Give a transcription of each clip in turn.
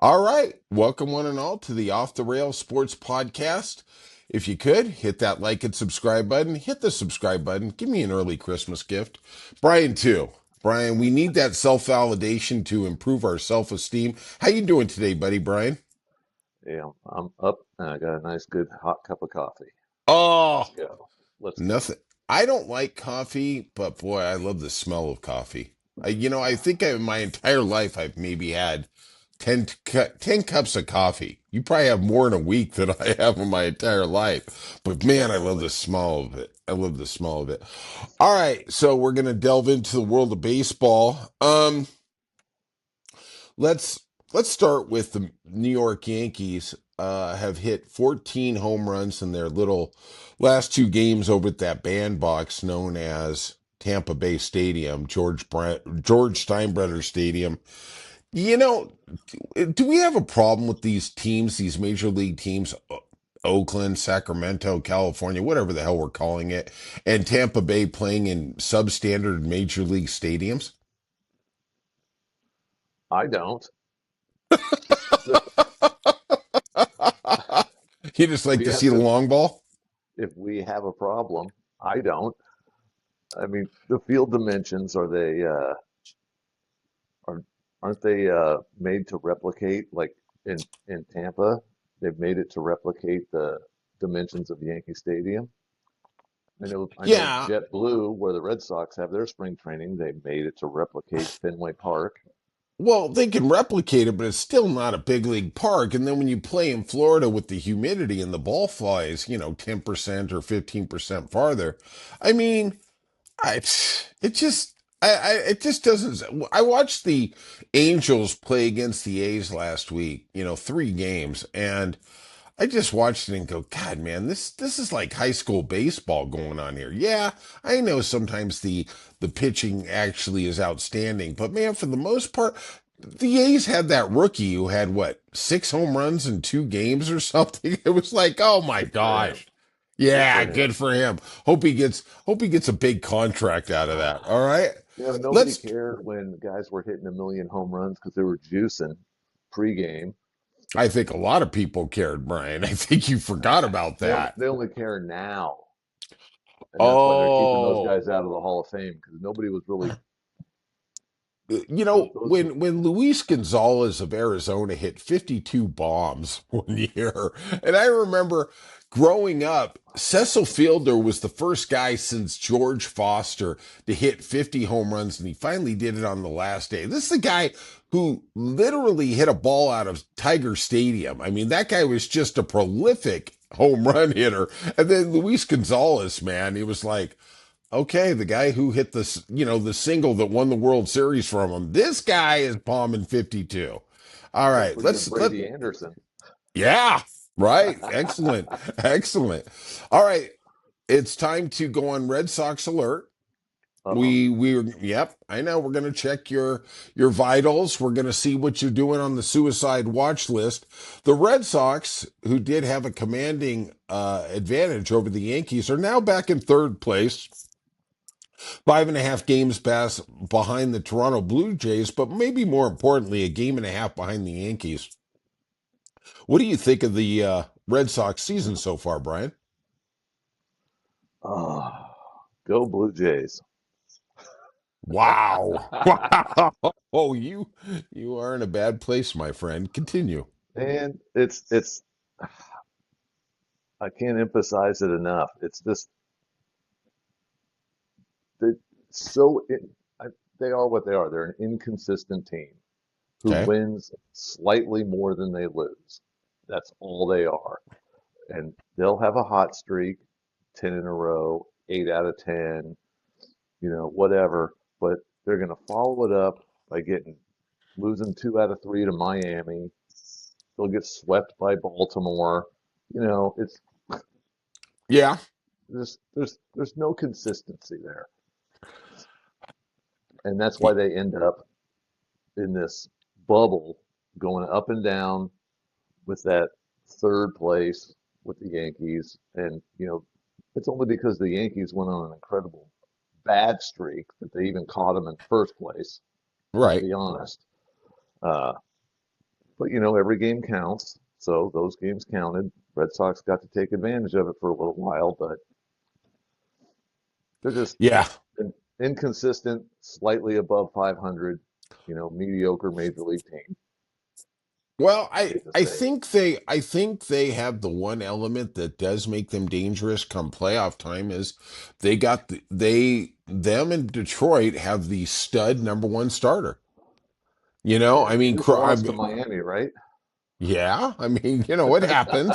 All right. Welcome, one and all, to the Off the Rails Sports Podcast. If you could, hit that like and subscribe button. Hit the subscribe button. Give me an early Christmas gift. Brian, too. Brian, we need that self-validation to improve our self-esteem. How you doing today, buddy, Brian? Yeah, I'm up and I got a nice good hot cup of coffee. Let's Oh, go. Let's go. nothing. I don't like coffee, but boy, I love the smell of coffee. I think in my entire life I've maybe had 10 cups of coffee. You probably have more in a week than I have in my entire life. But man, I love Definitely. the smell of it. I love the smell of it. All right, so we're gonna delve into the world of baseball. Let's let's start with the New York Yankees. Have hit 14 home runs in their little last two games over at that bandbox known as Tampa Bay Stadium, George Steinbrenner Stadium. You know, do we have a problem with these teams, these major league teams, Oakland, Sacramento, California, whatever the hell we're calling it, and Tampa Bay playing in substandard major league stadiums? I don't. The- You just like We to have see the to, long ball? if we have a problem, I don't. I mean, the field dimensions are aren't they made to replicate like in Tampa? They've made it to replicate the dimensions of Yankee Stadium. I know Yeah. JetBlue, where the Red Sox have their spring training, they made it to replicate Fenway Park. Well, they can replicate it, but it's still not a big league park. And then when you play in Florida with the humidity and the ball flies, 10% or 15% farther, I mean, I it just doesn't. I watched the Angels play against the A's last week, three games, and I just watched it and go, God, man, this is like high school baseball going on here. Yeah, I know sometimes the pitching actually is outstanding, but man, for the most part, the A's had that rookie who had what, six home runs in two games or something. It was like, oh my Good for him. gosh. Good Yeah, for him. good for him. Hope he gets a big contract out of that. All right. Nobody Let's cared when guys were hitting a million home runs because they were juicing pregame. I think a lot of people cared, Brian. I think you forgot about that. They only care now, and that's why they're keeping those Oh, guys out of the Hall of Fame because nobody was really those. when Luis Gonzalez of Arizona hit 52 bombs one year, and I remember growing up, Cecil Fielder was the first guy since George Foster to hit 50 home runs, and he finally did it on the last day. This is the guy who literally hit a ball out of Tiger Stadium. I mean, that guy was just a prolific home run hitter. And then Luis Gonzalez, man, he was like, okay, the guy who hit the single that won the World Series from him. This guy is bombing 52. All Don't right, forget let Brady Anderson. yeah, right. Excellent. Excellent. All right, it's time to go on Red Sox alert. Uh-oh. Yep, I know we're going to check your vitals. We're going to see what you're doing on the suicide watch list. The Red Sox, who did have a commanding advantage over the Yankees, are now back in third place. 5.5 games pass behind the Toronto Blue Jays, but maybe more importantly, a game and a half behind the Yankees. What do you think of the Red Sox season so far, Brian? Oh, go Blue Jays. Wow. Wow. Oh, you are in a bad place, my friend. Continue. And it's I can't emphasize it enough. It's just they so it, I, they are what they are. They're an inconsistent team who Okay. wins slightly more than they lose. That's all they are. And they'll have a hot streak, 10 in a row, 8 out of 10, whatever. But they're going to follow it up by losing 2 out of 3 to Miami. They'll get swept by Baltimore. It's Yeah. there's no consistency there. And that's why they end up in this bubble going up and down with that third place with the Yankees. And, it's only because the Yankees went on an incredible bad streak that they even caught them in first place, let's Right. be honest. Uh, But every game counts. So those games counted. Red Sox got to take advantage of it for a little while, but they're just Yeah. inconsistent, slightly above 500, mediocre major league team. Well, Hate to I say it. think they have the one element that does make them dangerous come playoff time is they got them in Detroit have the stud number one starter. Yeah, I they mean, just lost to Miami, right? yeah, I mean, what happens?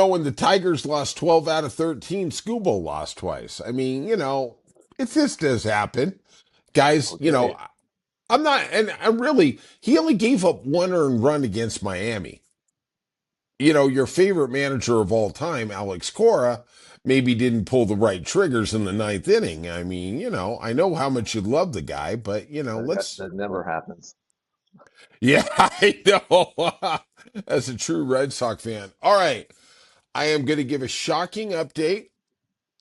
When the Tigers lost 12 out of 13, Scooble lost twice. I mean, it just does happen. Guys, Okay. I'm not, and he only gave up one earned run against Miami. Your favorite manager of all time, Alex Cora, maybe didn't pull the right triggers in the ninth inning. I mean, I know how much you love the guy, but, let's, That never happens. yeah, I know. As a true Red Sox fan. All right. I am going to give a shocking update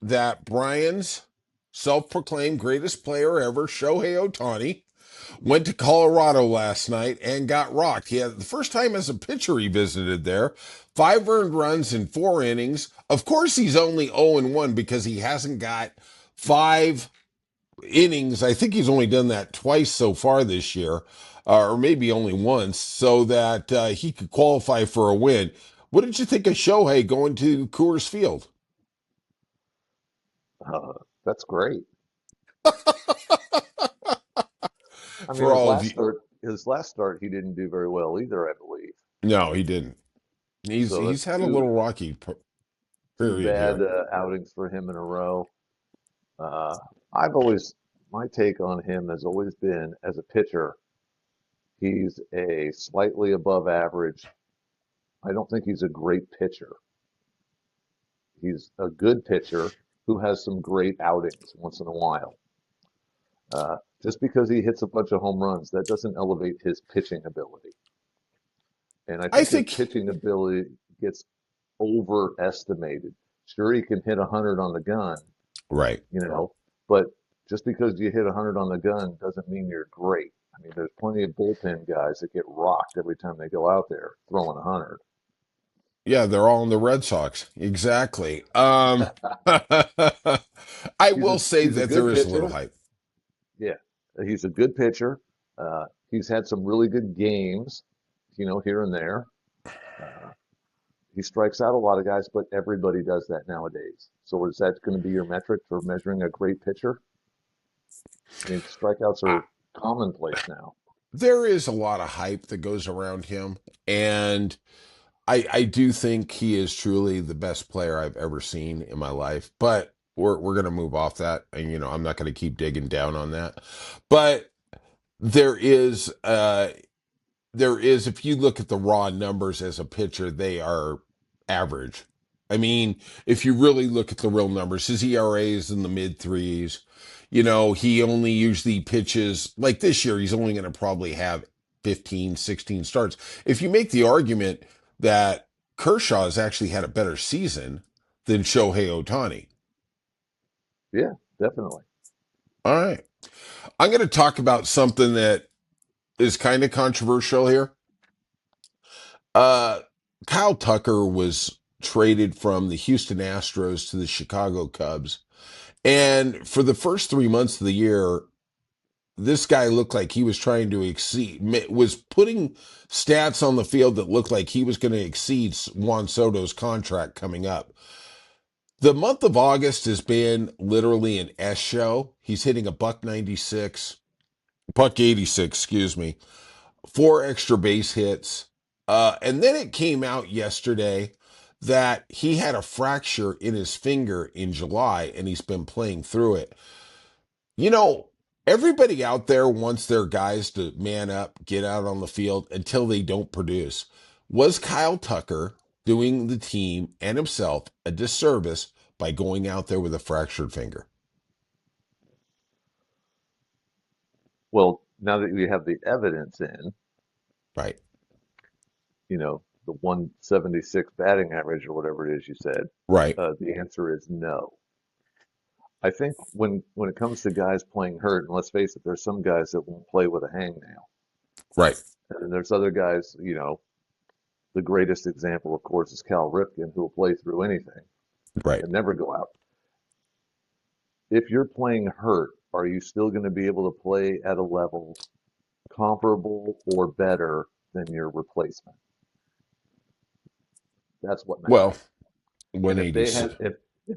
that Brian's self proclaimed greatest player ever, Shohei Ohtani, went to Colorado last night and got rocked. He had the first time as a pitcher he visited there, 5 earned runs in 4 innings. Of course, he's only 0-1 because he hasn't got 5 innings. I think he's only done that twice so far this year, or maybe only once, so that he could qualify for a win. What did you think of Shohei going to Coors Field? That's great. I mean, For all of you, his last start, he didn't do very well either, I believe. no, he didn't. He's So he's that's had a two little rocky two period bad here. outings for him in a row. Uh, I've always My take on him has always been as a pitcher, he's a slightly above average. I don't think he's a great pitcher. He's a good pitcher who has some great outings once in a while. Just because he hits a bunch of home runs, that doesn't elevate his pitching ability. And I I think his think pitching ability gets overestimated. Sure, he can hit 100 on the gun, right. you know, but just because you hit 100 on the gun doesn't mean you're great. I mean, there's plenty of bullpen guys that get rocked every time they go out there throwing 100. Yeah, they're all in the Red Sox. Exactly. I will say He's a that there good is a little pitcher. hype. Yeah, he's a good pitcher. He's had some really good games, here and there. Uh, he strikes out a lot of guys, but everybody does that nowadays. So is that going to be your metric for measuring a great pitcher? I mean, strikeouts I, are commonplace now. there is a lot of hype that goes around him, and I do think he is truly the best player I've ever seen in my life. But we're gonna move off that, and I'm not gonna keep digging down on that. But there is if you look at the raw numbers as a pitcher, they are average. I mean, if you really look at the real numbers, his ERA is in the mid threes. He only usually pitches like this year, he's only going to probably have 15, 16 starts. If you make the argument that Kershaw has actually had a better season than Shohei Ohtani. Yeah, definitely. All right. I'm going to talk about something that is kind of controversial here. Uh, Kyle Tucker was traded from the Houston Astros to the Chicago Cubs. And for the first 3 months of the year, this guy looked like he was trying to was putting stats on the field that looked like he was going to exceed Juan Soto's contract coming up. The month of August has been literally an S show. He's hitting a buck 96, buck 86, excuse me, 4 extra base hits. And then it came out yesterday that he had a fracture in his finger in July and he's been playing through it. You know, Everybody out there wants their guys to man up, get out on the field until they don't produce. Was Kyle Tucker doing the team and himself a disservice by going out there with a fractured finger? Well, now that we have the evidence in, Right, the 176 batting average or whatever it is you said, right, the answer is no. I think when it comes to guys playing hurt, and let's face it, there's some guys that won't play with a hangnail. right. And then there's other guys, the greatest example, of course, is Cal Ripken, who will play through anything Right. and never go out. If you're playing hurt, are you still going to be able to play at a level comparable or better than your replacement? That's what Well, matters. And if 180. they had, if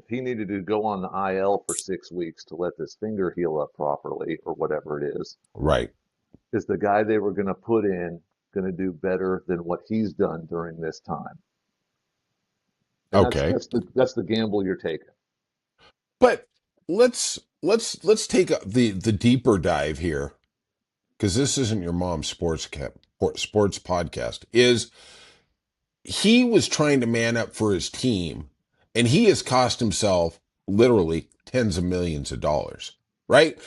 he needed to go on the IL for 6 weeks to let this finger heal up properly or whatever it Right. is the guy they were going to put in going to do better than what he's done during this time? And that's Okay. that's the that's the gamble you're taking. But let's take the deeper dive here because this isn't your mom's sports podcast. Is he was trying to man up for his team, and he has cost himself literally tens of millions of dollars. Right?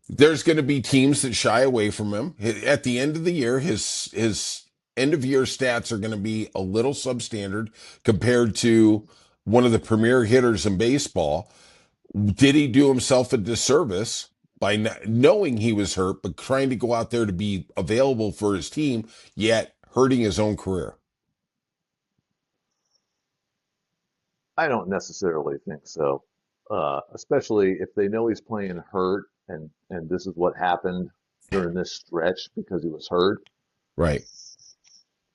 There's going to be teams that shy away from him at the end of the year. His end of year stats are going to be a little substandard compared to one of the premier hitters in baseball. Did he do himself a disservice by knowing he was hurt, but trying to go out there to be available for his team, yet hurting his own career? I don't necessarily think so, especially if they know he's playing hurt and this is what happened during this stretch because he was hurt. Right.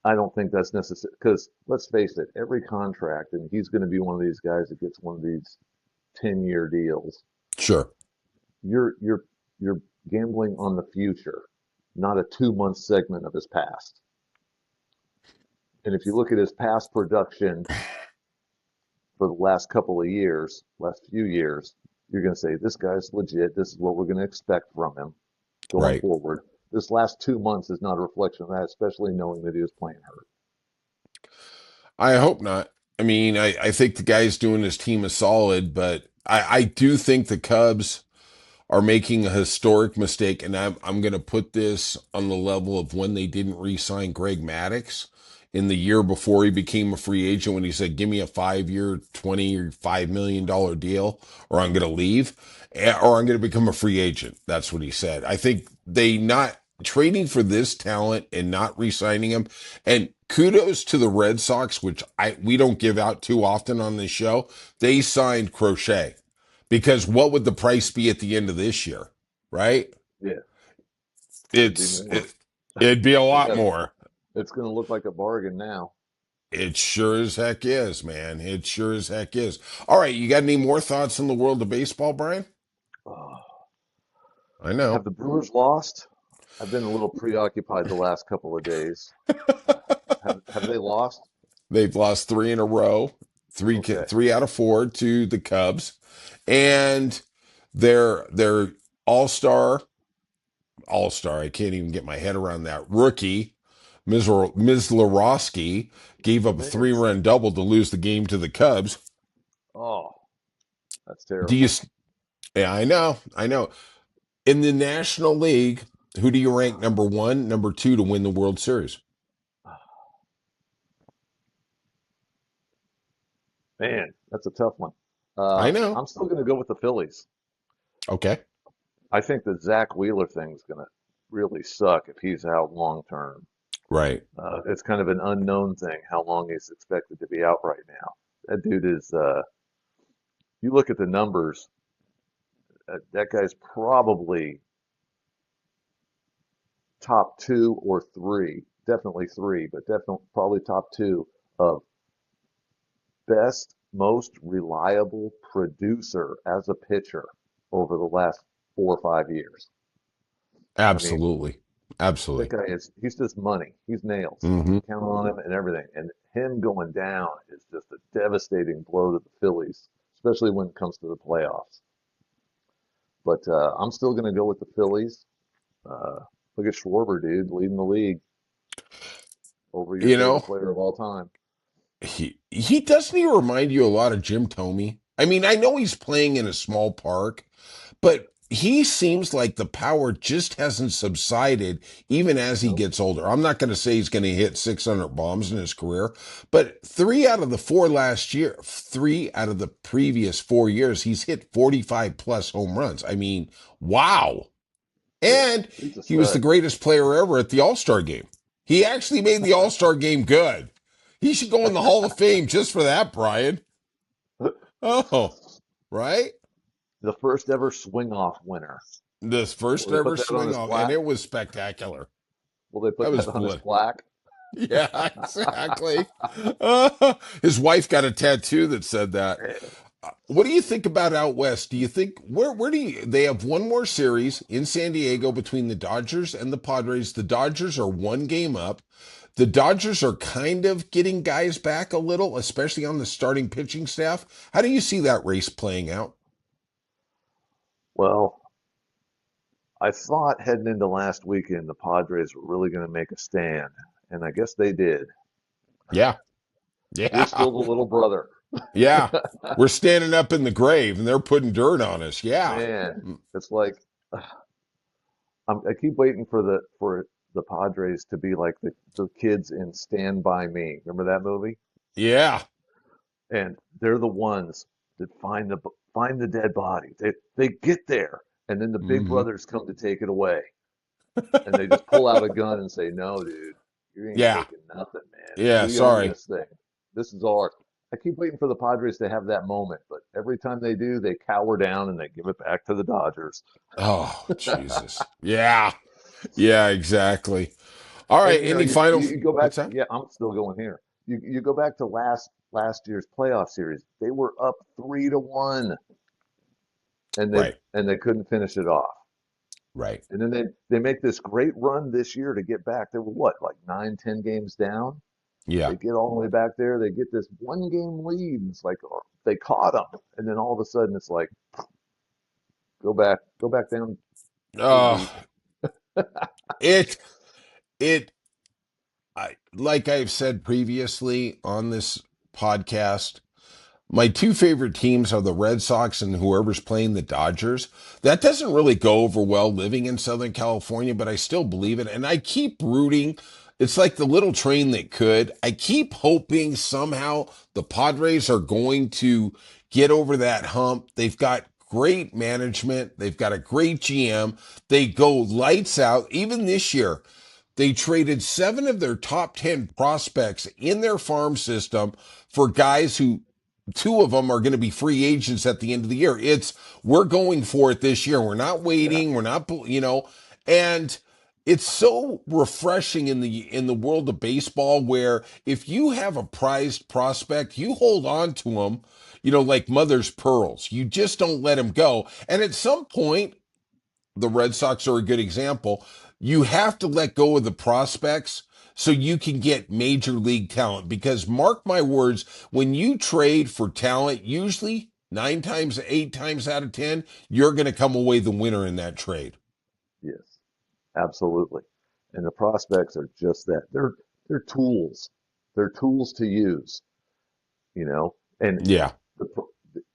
I don't think that's necessary because let's face it, every contract, and he's going to be one of these guys that gets one of these 10-year deals. Sure. You're gambling on the future, not a 2 month segment of his past. And if you look at his past production for the last couple of years, last few years, you're going to say, this guy's legit. This is what we're going to expect from him going Right. forward. This last 2 months is not a reflection of that, especially knowing that he was playing hurt. I hope not. I mean, I think the guy's doing his team a solid, but I do think the Cubs are making a historic mistake, and I'm going to put this on the level of when they didn't re-sign Greg Maddux in the year before he became a free agent when he said, "Give me a 5 year, $25 million deal, or I'm going to leave, or I'm going to become a free agent." That's what he said. I think they not trading for this talent and not re-signing him, and kudos to the Red Sox, which I we don't give out too often on this show. They signed Crochet because what would the price be at the end of this year, right? Yeah, it'd be It's more. it, it'd be a It lot does. more. It's going to look like a bargain now. It sure as heck is, man. It sure as heck is. All right, you got any more thoughts in the world of baseball, Brian? Oh, I have know the Brewers lost? I've been a little preoccupied the last couple of days. Have they lost? they've lost three in a row, Okay. three out of four to the Cubs, and their all star all star. I can't even get my head around that rookie. Mizlorowski gave up a three Miz. run double to lose the game to the Cubs. Oh, that's Do you? terrible. Yeah, I know. I know. In the National League, who do you rank number one, number two to win the World Series? Man, that's a tough one. I know. I'm still going to go with the Phillies. Okay. I think the Zach Wheeler thing is going to really suck if he's out long term. Right. It's kind of an unknown thing how long he's expected to be out right now. That dude is, you look at the numbers, that guy's probably top two or three, definitely three, but definitely probably top two of best, most reliable producer as a pitcher over the last 4 or 5 years. I mean, Absolutely. that Absolutely. guy he's just money. He's nails. You Hmm. can count on him and everything. And him going down is just a devastating blow to the Phillies, especially when it comes to the playoffs. But I'm still going to go with the Phillies. Uh, Look at Schwarber, dude, leading the league over your You favorite know, player of all time. he doesn't he remind you a lot of Jim Thome? I mean, I know he's playing in a small park, but he seems like the power just hasn't subsided even as he Nope. gets older. I'm not going to say he's going to hit 600 bombs in his career, but three out of the previous 4 years, he's hit 45 plus home runs. I mean, wow. Yeah, And he's a he was the stud. greatest player ever at the All Star game. He actually made the All-Star game good. He should go in the Hall of Fame just for that, Brian. Oh, right? The first ever swing off winner. This Will first they ever put that on swing his off, and plaque? it was spectacular. Will they That put was that on his blood. plaque? Yeah, exactly. His wife got a tattoo that said that. What do you think about out west? Do you think where do you they have one more series in San Diego between the Dodgers and the Padres. The Dodgers are one game up. The Dodgers are kind of getting guys back a little, especially on the starting pitching staff. How do you see that race playing out? Well, I thought heading into last weekend the Padres were really going to make a stand, and I guess they did. Yeah. We're Yeah. still the little brother. Yeah. We're standing up in the grave and they're putting dirt on us. Yeah. Man, it's like I keep waiting for the Padres to be like the kids in Stand By Me. Remember that movie? Yeah. And they're the ones that find the dead body. They get there, and then the big Hmm. brothers come to take it away, and they just pull out a gun and say, "No, dude, you ain't Yeah. taking nothing, man. Yeah. We own Sorry. this thing. This is ours." I keep waiting for the Padres to have that moment, but every time they do, they cower down and they give it back to the Dodgers. Oh, Jesus. Yeah. Yeah, exactly. All right. And Any final? you go back. What's that? Yeah, I'm still going here. You go back to last year's playoff series. They were up 3-1, and Right. they couldn't finish it off. Right. And then they make this great run this year to get back. They were what, like 9, 10 games down. Yeah. They get all the way back there. They get this 1 game lead. And it's like they caught them, and then all of a sudden it's like go back down too Uh, deep. it, it, like I've said previously on this podcast, my two favorite teams are the Red Sox and whoever's playing the Dodgers. That doesn't really go over well living in Southern California, but I still believe it. And I keep rooting. It's like the little train that could. I keep hoping somehow the Padres are going to get over that hump. They've got great management. They've got a great GM. They go lights out. Even this year, they traded 7 of their top 10 prospects in their farm system for guys who 2 of them are going to be free agents at the end of the year. We're going for it this year. We're not Yeah, waiting. We're not, and it's so refreshing in the world of baseball where if you have a prized prospect, you hold on to them, like mother's pearls. You just don't let them go. And at some point, the Red Sox are a good example. You have to let go of the prospects so you can get major league talent. Because mark my words, when you trade for talent, usually 9 times, 8 times out of 10, you're going to come away the winner in that trade. yes, absolutely. And the prospects are just that. They're tools. They're tools to use, you know. And Yeah, the,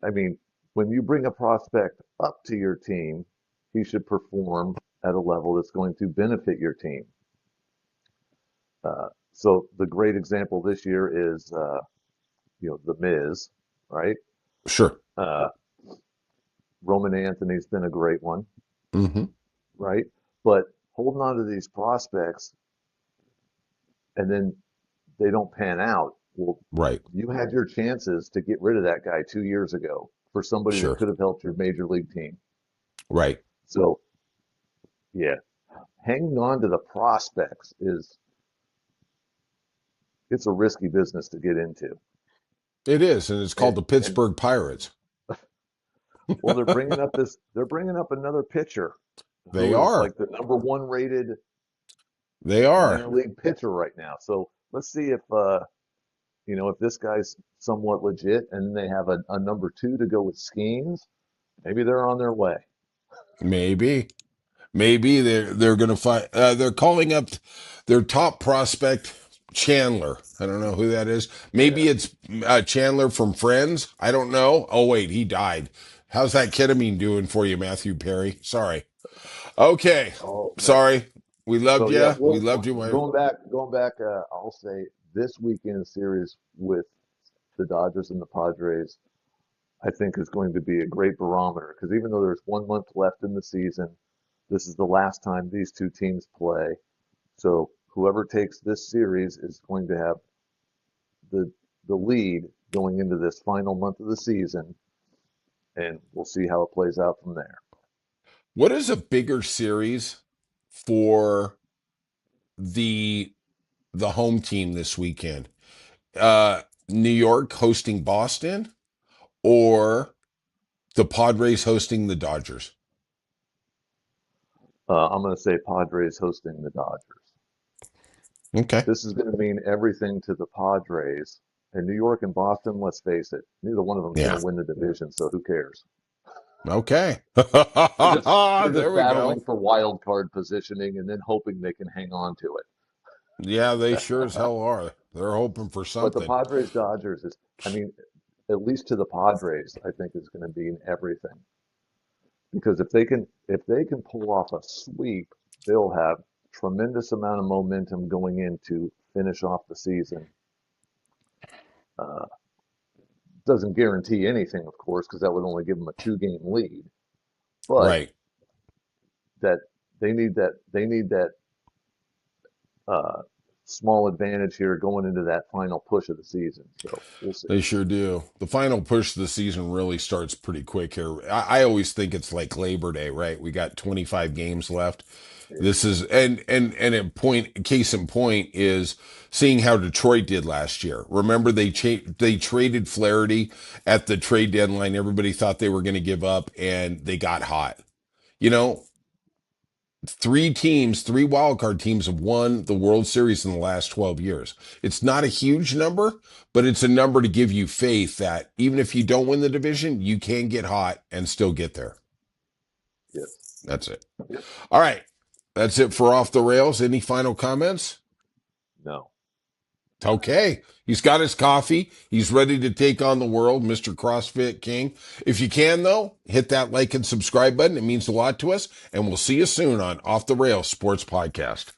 I mean, when you bring a prospect up to your team, he should perform at a level that's going to benefit your team. So the great example this year is, the Miz, right? sure. Uh, Roman Anthony's been a great one, Hmm. right? But holding on to these prospects and then they don't pan out. Well, Right. you had your chances to get rid of that guy 2 years ago for somebody that Sure. could have helped your major league team. Right. So, yeah, hanging on to the prospects it's a risky business to get into. It is. And it's called And, the and Pittsburgh Pirates. well, they're bringing up another pitcher They who is are. like the number 1 rated They are. minor league pitcher right now. So let's see if this guy's somewhat legit and they have a number 2 to go with Skeens, maybe they're on their way. Maybe. Maybe they're going to find. They're calling up their top prospect, Chandler. I don't know who that is. Yeah. Maybe it's Chandler from Friends. I don't know. Oh wait, he died. How's that ketamine doing for you, Matthew Perry? Sorry. Okay. Oh man. Sorry. We loved So yeah, you. We loved you. going back. I'll say this weekend series with the Dodgers and the Padres, I think is going to be a great barometer because even though there's 1 month left in the season, this is the last time these two teams play. So whoever takes this series is going to have the the lead going into this final month of the season, and we'll see how it plays out from there. What is a bigger series for the the home team this weekend? New York hosting Boston or the Padres hosting the Dodgers? I'm going to say Padres hosting the Dodgers. Okay. This is going to mean everything to the Padres. And New York and Boston, let's face it, neither one of them is going Yeah. to win the division, so who cares? Okay. They're There just we battling go. for wild card positioning and then hoping they can hang on to Yeah, they it. sure as hell are. They're hoping for But the something. Padres Dodgers is, I mean, at least to the Padres, I think is going to be in everything. Because if they can pull off a sweep, they'll have tremendous amount of momentum going in to finish off the season. Uh, doesn't guarantee anything, of course, because that would only give them a two-game lead. But Right. that they need that uh, small advantage here going into that final push of the season. So we'll see. They sure do. The final push of the season really starts pretty quick here. I always think it's like Labor Day, right? We got 25 games left. Yeah. This is and a point case in point is seeing how Detroit did last year. Remember they traded Flaherty at the trade deadline. Everybody thought they were going to give up, and they got hot. You know, three wild card teams have won the World Series in the last 12 years. It's not a huge number, but it's a number to give you faith that even if you don't win the division, you can get hot and still get there. Yes. That's it. Yep. All right. That's it for Off the Rails. Any final comments? No. Okay. He's got his coffee. He's ready to take on the world, Mr. CrossFit King. If you can, though, hit that like and subscribe button. It means a lot to us. And we'll see you soon on Off the Rails Sports Podcast.